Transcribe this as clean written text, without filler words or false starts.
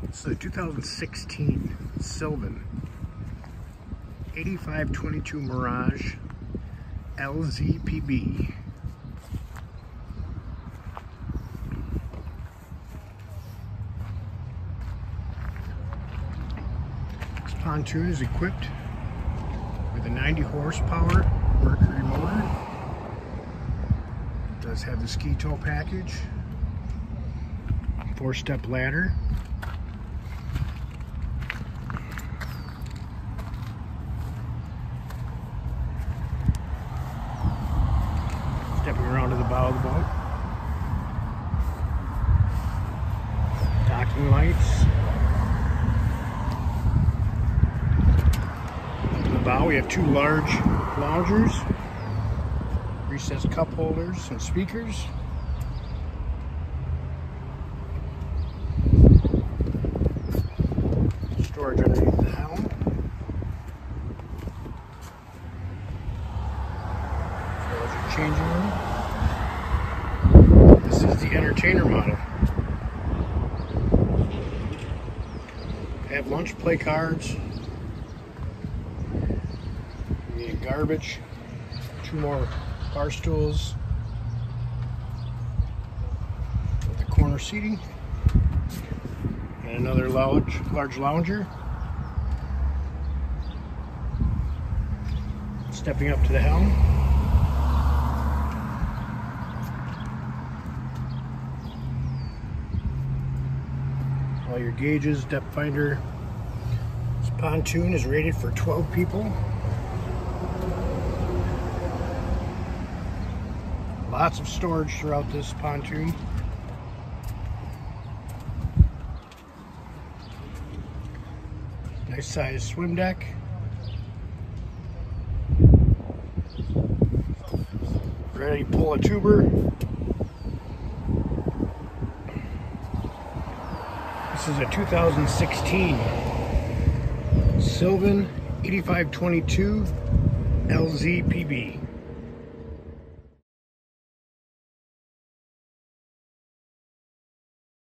This is a 2016 Sylvan 8522 Mirage LZPB. This pontoon is equipped with a 90 horsepower Mercury motor. It does have the ski tow package, 4-step ladder, stepping around to the bow of the boat, docking lights. Up in the bow we have two large loungers, recessed cup holders and speakers. Storage underneath the helm. Changing room. This is the entertainer model. They have lunch play cards. We need garbage. 2 more bar stools. With the corner seating. And another large lounger. Stepping up to the helm. All your gauges, depth finder. This pontoon is rated for 12 people. Lots of storage throughout this pontoon. Nice size swim deck. Ready to pull a tuber. This is a 2016 Sylvan 8522 LZPB.